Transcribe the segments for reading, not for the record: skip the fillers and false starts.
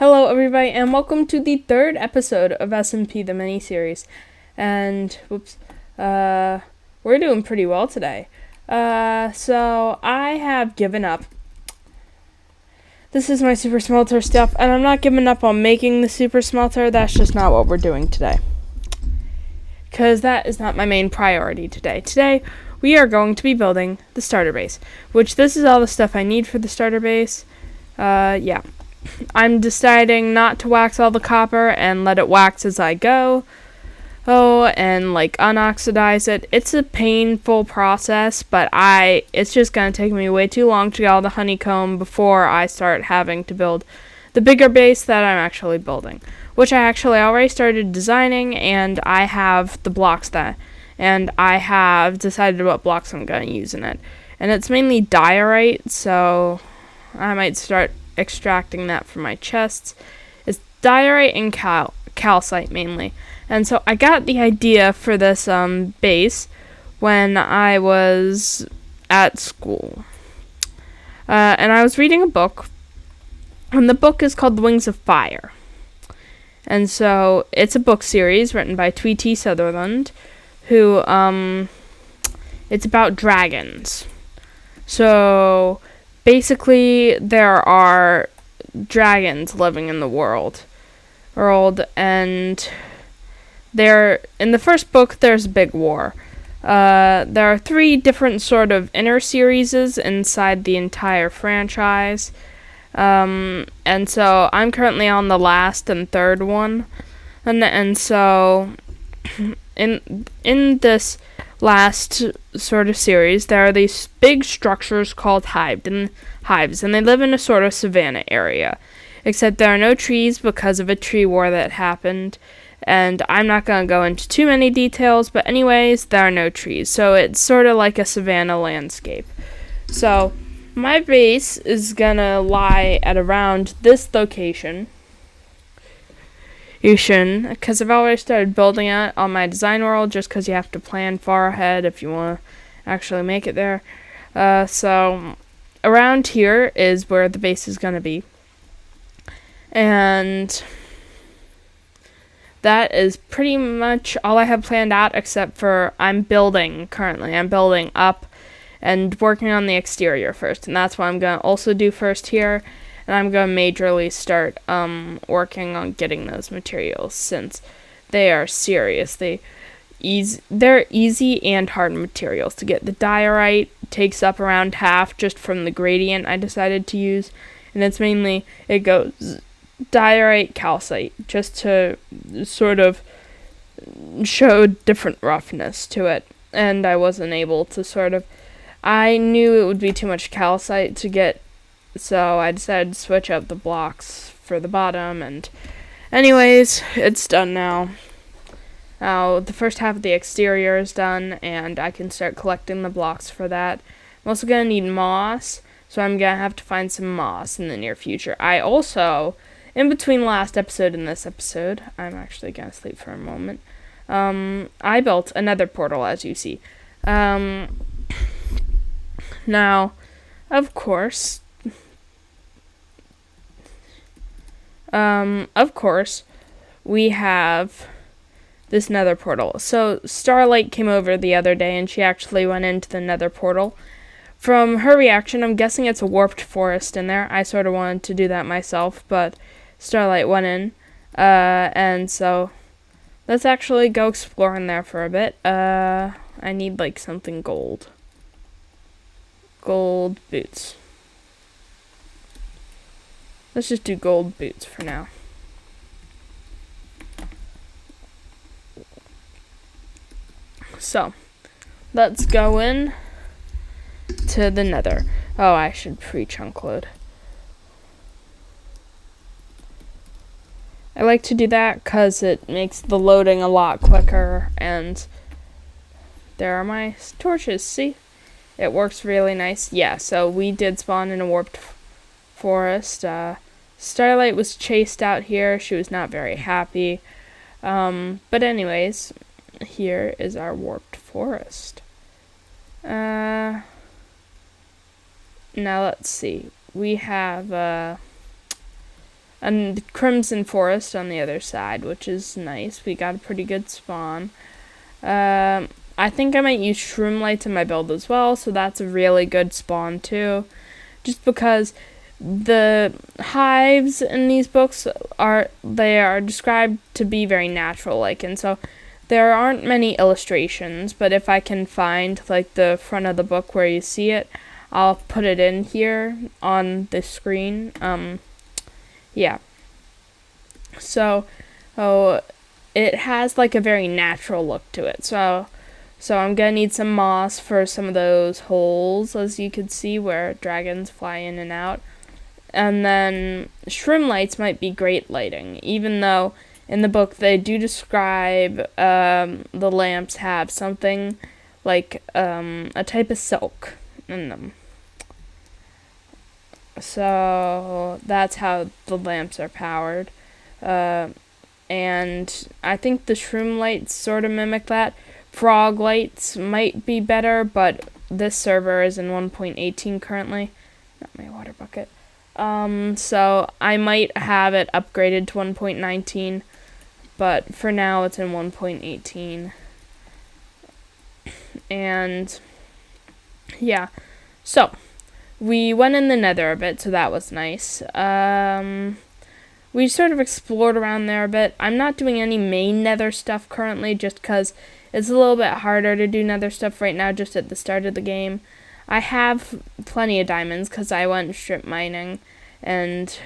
Hello everybody and welcome to the third episode of SMP the mini-series. And we're doing pretty well today. So I have given up. This is my super smelter stuff, and I'm not giving up on making the super smelter. That's just not what we're doing today, because that is not my main priority today. Today we are going to be building the starter base, which this is all the stuff I need for the starter base. Yeah. I'm deciding not to wax all the copper and let it wax as I go. And unoxidize it. It's a painful process, but it's just going to take me way too long to get all the honeycomb before I start having to build the bigger base that I'm actually building, which I actually already started designing, and I have the blocks and I have decided what blocks I'm going to use in it. And it's mainly diorite, so I might start extracting that from my chests. It's diorite and calcite mainly. And so I got the idea for this base when I was at school. And I was reading a book, and the book is called The Wings of Fire. And so it's a book series written by Tweety Sutherland, who it's about dragons. So basically, there are dragons living in the world, and in the first book, there's a big war. There are 3 different sort of inner series inside the entire franchise, and so I'm currently on the last and 3rd one, and so in this last sort of series, there are these big structures called hives, and they live in a sort of savanna area, except there are no trees because of a tree war that happened, and I'm not going to go into too many details, but anyways, there are no trees, so it's sort of like a savanna landscape. So my base is going to lie at around this location, because I've already started building it on my design world, just because you have to plan far ahead if you want to actually make it there. So around here is where the base is going to be. And that is pretty much all I have planned out, except for I'm building up and working on the exterior first. And that's what I'm going to also do first here. And I'm going to majorly start working on getting those materials, since they are serious. They're easy and hard materials to get. The diorite takes up around half just from the gradient I decided to use. And it goes diorite, calcite, just to sort of show different roughness to it. And I wasn't able to I knew it would be too much calcite to get, so I decided to switch up the blocks for the bottom, and anyways, it's done now. Now, the first half of the exterior is done, and I can start collecting the blocks for that. I'm also going to need moss, so I'm going to have to find some moss in the near future. I also, in between last episode and this episode, I'm actually going to sleep for a moment, I built another portal, as you see. Now, of course, we have this nether portal. So Starlight came over the other day, and she actually went into the nether portal. From her reaction, I'm guessing it's a warped forest in there. I sort of wanted to do that myself, but Starlight went in. And so let's actually go explore in there for a bit. I need something gold. Gold boots. Let's just do gold boots for now. So, let's go in to the nether. Oh, I should pre-chunk load. I like to do that because it makes the loading a lot quicker, and there are my torches, see? It works really nice. Yeah, so we did spawn in a warped forest. Starlight was chased out here. She was not very happy. But anyways, here is our warped forest. Now let's see. We have and Crimson Forest on the other side, which is nice. We got a pretty good spawn. I think I might use Shroomlights in my build as well, so that's a really good spawn too. Just because the hives in these books are described to be very natural like, and so there aren't many illustrations, but if I can find like the front of the book where you see it, I'll put it in here on the screen. Yeah. So, it has like a very natural look to it. So I'm gonna need some moss for some of those holes, as you can see, where dragons fly in and out. And then Shroomlights might be great lighting, even though in the book they do describe the lamps have something like a type of silk in them. So that's how the lamps are powered. And I think the Shroomlights sort of mimic that. Frog lights might be better, but this server is in 1.18 currently. Not my water bucket. So I might have it upgraded to 1.19, but for now it's in 1.18. And yeah, so we went in the Nether a bit, so that was nice. We sort of explored around there a bit. I'm not doing any main Nether stuff currently, just because it's a little bit harder to do Nether stuff right now, just at the start of the game. I have plenty of diamonds, because I went strip mining, and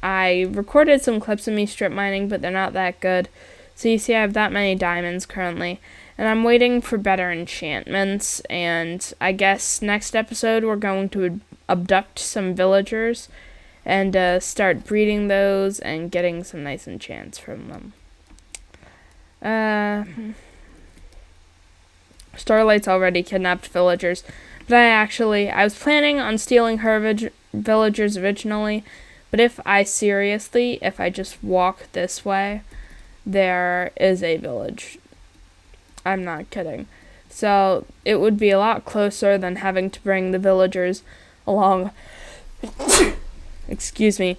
I recorded some clips of me strip mining, but they're not that good. So you see I have that many diamonds currently, and I'm waiting for better enchantments, and I guess next episode we're going to abduct some villagers, and start breeding those and getting some nice enchants from them. Starlight's already kidnapped villagers, but I was planning on stealing her villagers originally, but if I just walk this way, there is a village. I'm not kidding. So it would be a lot closer than having to bring the villagers along excuse me,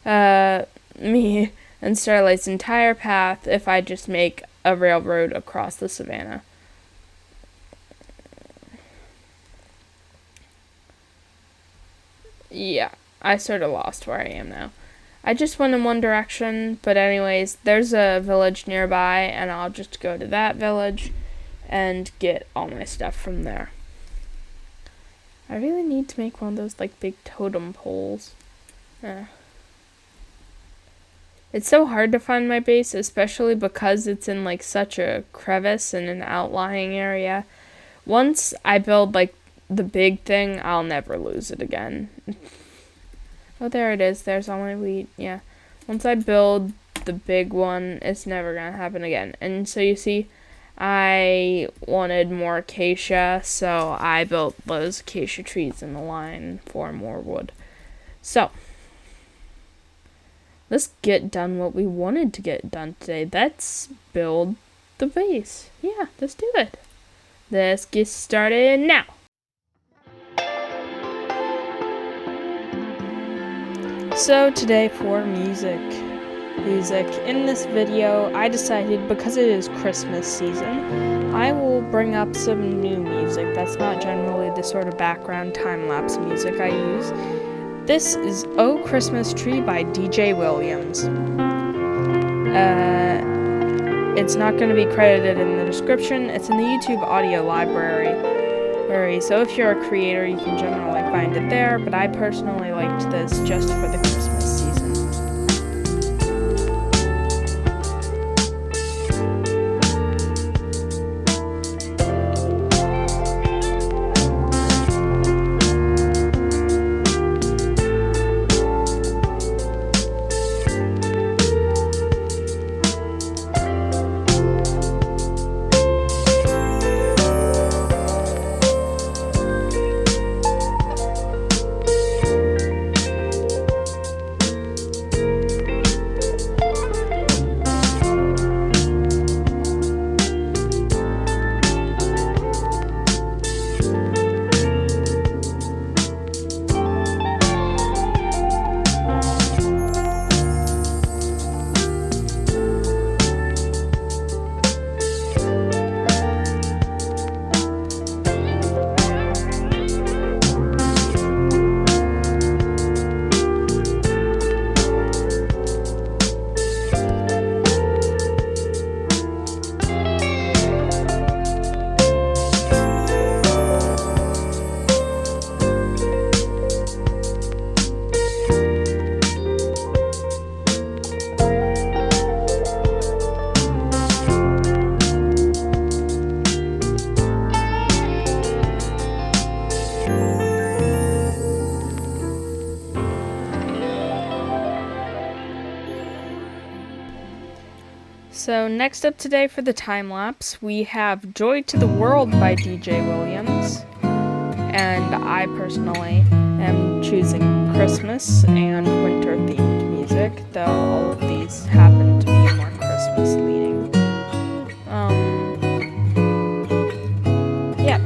me and Starlight's entire path if I just make a railroad across the savannah. Yeah, I sort of lost where I am now. I just went in one direction, but anyways, there's a village nearby, and I'll just go to that village and get all my stuff from there. I really need to make one of those, like, big totem poles. It's so hard to find my base, especially because it's in, like, such a crevice and an outlying area. Once I build, like, the big thing, I'll never lose it again. Oh, there it is. There's all my wheat. Yeah. Once I build the big one, it's never gonna happen again. And so you see, I wanted more acacia, so I built those acacia trees in the line for more wood. So, let's get done what we wanted to get done today. Let's build the base. Yeah, let's do it. Let's get started now. So today for music. In this video, I decided, because it is Christmas season, I will bring up some new music that's not generally the sort of background time-lapse music I use. This is Oh Christmas Tree by DJ Williams. It's not going to be credited in the description. It's in the YouTube audio library. So if you're a creator, you can generally find it there, but I personally liked this just for the Christmas season. So next up today for the time lapse, we have Joy to the World by DJ Williams. And I personally am choosing Christmas and winter themed music, though all of these happen to be more Christmas leading.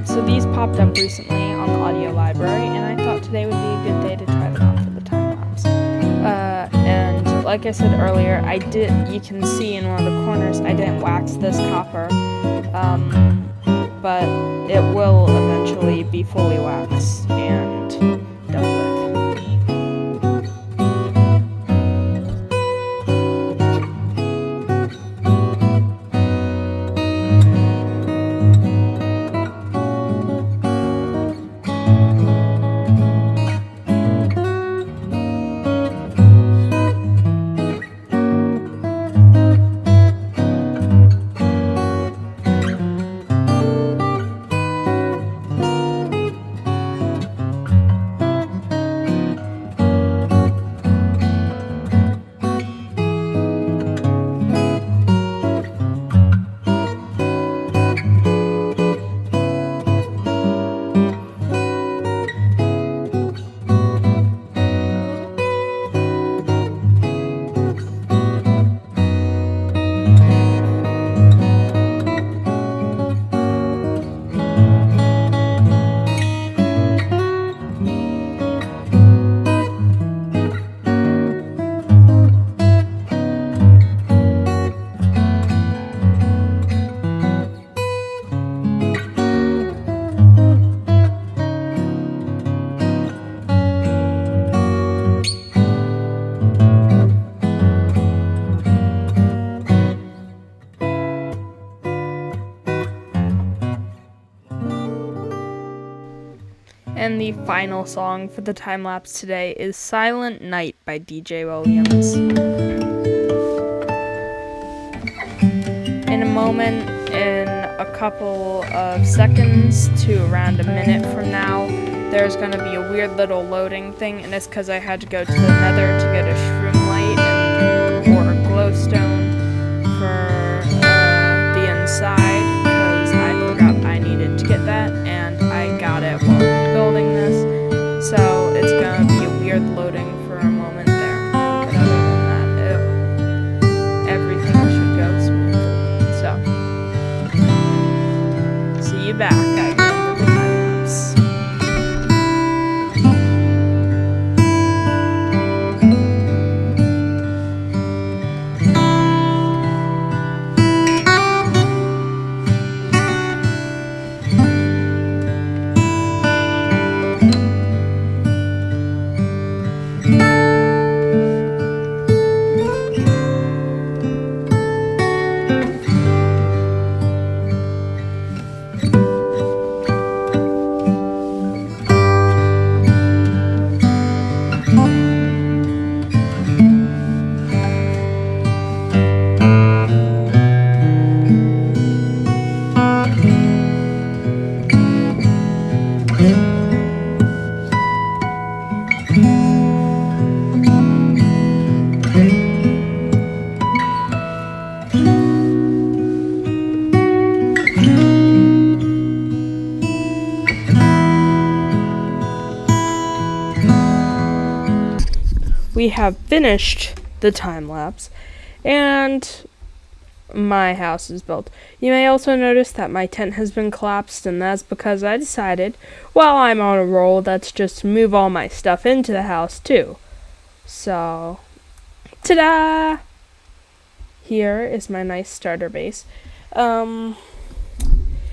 So these popped up recently on the audio library, and I thought today would be a good day to try them out for the time lapse. And like I said earlier, you can see in one of the corners, I didn't wax this copper, but it will eventually be fully waxed and done with. And the final song for the time lapse today is Silent Night by DJ Williams. In a moment, in a couple of seconds to around a minute from now, there's going to be a weird little loading thing, and it's because I had to go to the nether to get a shroom light or a glowstone for the inside, because I forgot I needed to get that, and I got it while building this, so it's going to be a weird loading for a moment there, but other than that, everything should go smoothly. So, see you back at the end of the time lapse. We have finished the time lapse, and my house is built. You may also notice that my tent has been collapsed, and that's because I decided, while I'm on a roll, that's just to move all my stuff into the house too. So, ta-da! Here is my nice starter base. It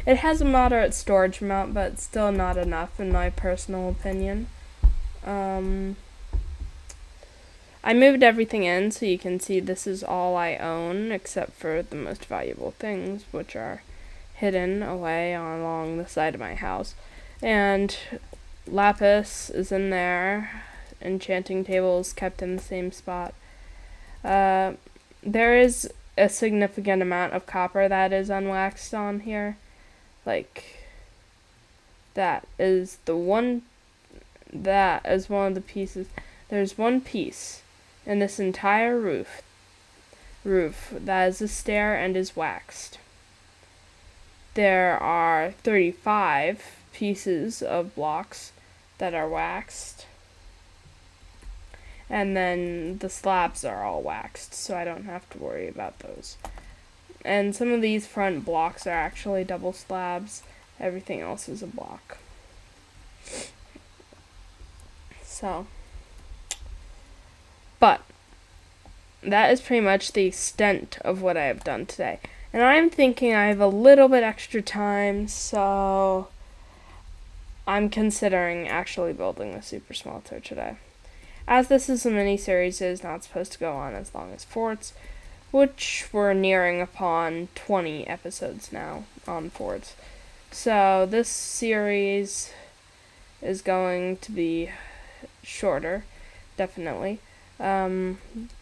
has a moderate storage amount, but still not enough in my personal opinion. I moved everything in, so you can see this is all I own, except for the most valuable things, which are hidden away along the side of my house. And lapis is in there. Enchanting table is kept in the same spot. There is a significant amount of copper that is unwaxed on here. Like, that is one of the pieces. There's one piece in this entire roof roof that is a stair and is waxed. There are 35 pieces of blocks that are waxed. And then the slabs are all waxed, so I don't have to worry about those. And some of these front blocks are actually double slabs. Everything else is a block. So, but that is pretty much the extent of what I have done today. And I'm thinking I have a little bit extra time, so I'm considering actually building the super smelter today. As this is a mini-series, it is not supposed to go on as long as Forts, which we're nearing upon 20 episodes now on Forts. So this series is going to be shorter, definitely. But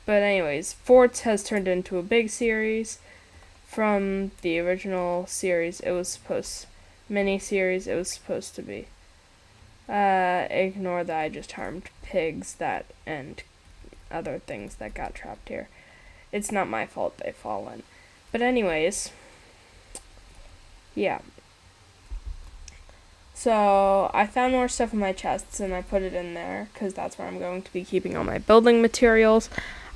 anyways, Forts has turned into a big series from the original series. It was mini-series it was supposed to be. Ignore that I just harmed pigs and other things that got trapped here. It's not my fault they fall in. But anyways, yeah. So I found more stuff in my chests and I put it in there because that's where I'm going to be keeping all my building materials.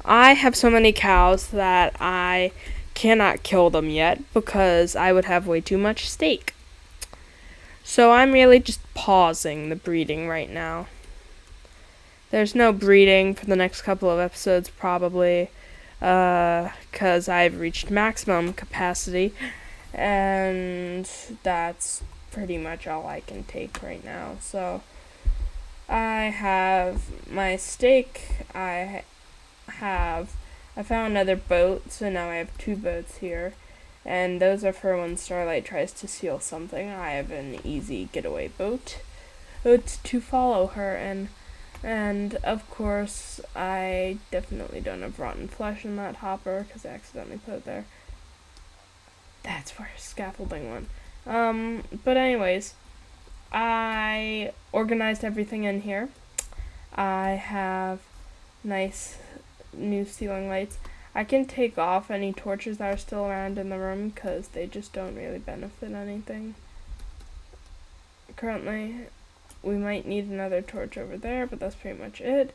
I have so many cows that I cannot kill them yet because I would have way too much steak. So I'm really just pausing the breeding right now. There's no breeding for the next couple of episodes probably because I've reached maximum capacity and that's pretty much all I can take right now. So I have my steak, I found another boat, so now I have 2 boats here. And those are for when Starlight tries to steal something. I have an easy getaway boat to follow her in. And of course, I definitely don't have rotten flesh in that hopper because I accidentally put it there. That's where scaffolding went. But anyways, I organized everything in here. I have nice new ceiling lights. I can take off any torches that are still around in the room because they just don't really benefit anything. Currently, we might need another torch over there, but that's pretty much it.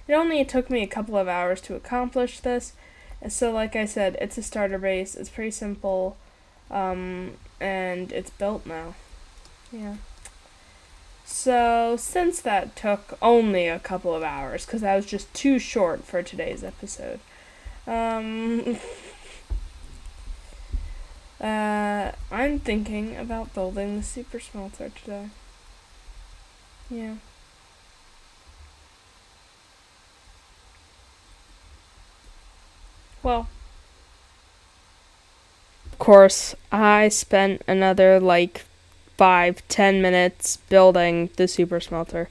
It only took me a couple of hours to accomplish this. So like I said, it's a starter base. It's pretty simple, and it's built now. Yeah. So, since that took only a couple of hours, because that was just too short for today's episode, I'm thinking about building the super smelter today. Yeah. Well, of course, I spent another 5-10 minutes building the super smelter,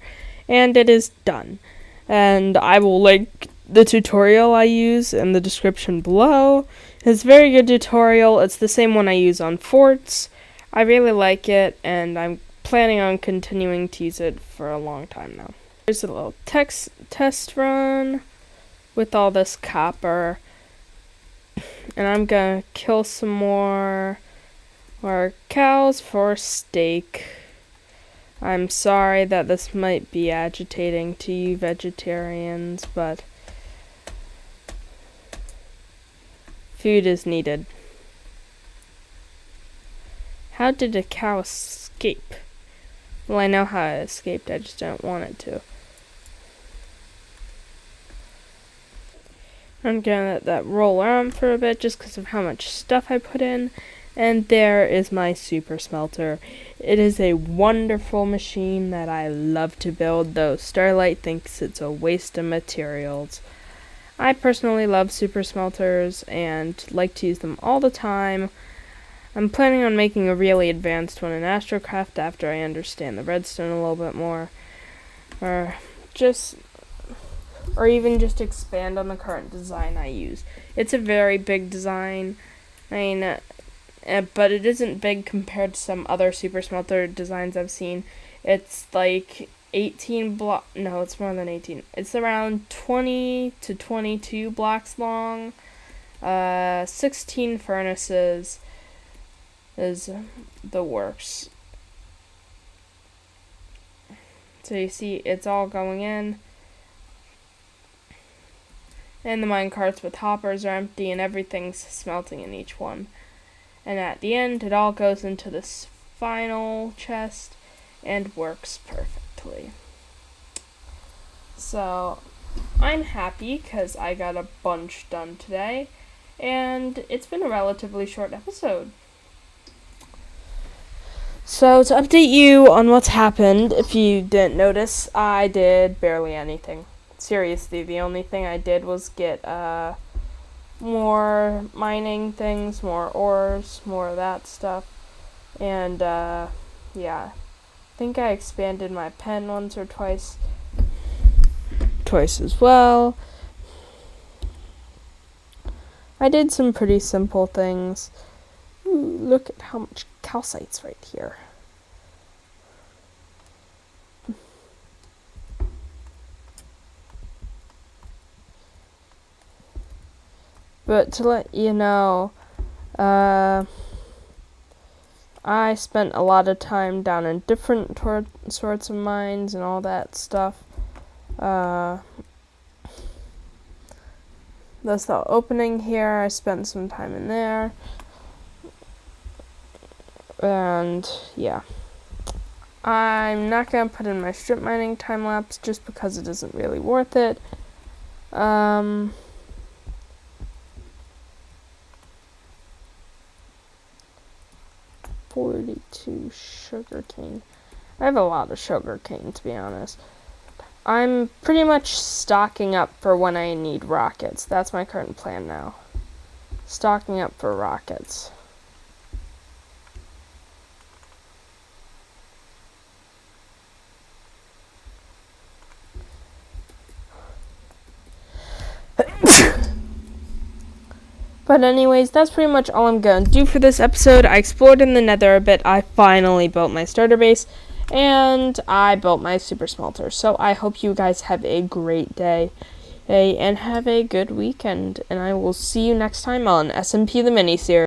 and it is done. And I will link the tutorial I use in the description below. It's a very good tutorial. It's the same one I use on Forts. I really like it, and I'm planning on continuing to use it for a long time now. Here's a little test run with all this copper. And I'm gonna kill some more cows for steak. I'm sorry that this might be agitating to you vegetarians, but food is needed. How did a cow escape? Well, I know how it escaped, I just don't want it to. I'm gonna let that roll around for a bit just because of how much stuff I put in. And there is my super smelter. It is a wonderful machine that I love to build, though Starlight thinks it's a waste of materials. I personally love super smelters and like to use them all the time. I'm planning on making a really advanced one in Astrocraft after I understand the redstone a little bit more. Or even just expand on the current design I use. It's a very big design. But it isn't big compared to some other super smelter designs I've seen. It's 18 block. No, it's more than 18. It's around 20 to 22 blocks long. 16 furnaces is the works. So you see, it's all going in. And the mine carts with hoppers are empty, and everything's smelting in each one. And at the end, it all goes into this final chest and works perfectly. So I'm happy because I got a bunch done today, and it's been a relatively short episode. So to update you on what's happened, if you didn't notice, I did barely anything. Seriously, the only thing I did was get more mining things, more ores, more of that stuff. And yeah, I think I expanded my pen once or twice as well. I did some pretty simple things. Ooh, look at how much calcite's right here. But to let you know, I spent a lot of time down in different sorts of mines and all that stuff. That's the opening here. I spent some time in there. And yeah. I'm not going to put in my strip mining time lapse just because it isn't really worth it. 42 sugarcane. I have a lot of sugarcane, to be honest. I'm pretty much stocking up for when I need rockets. That's my current plan now. Stocking up for rockets. But anyways, that's pretty much all I'm going to do for this episode. I explored in the nether a bit. I finally built my starter base. And I built my super smelter. So I hope you guys have a great day. And have a good weekend. And I will see you next time on SMP the Miniseries.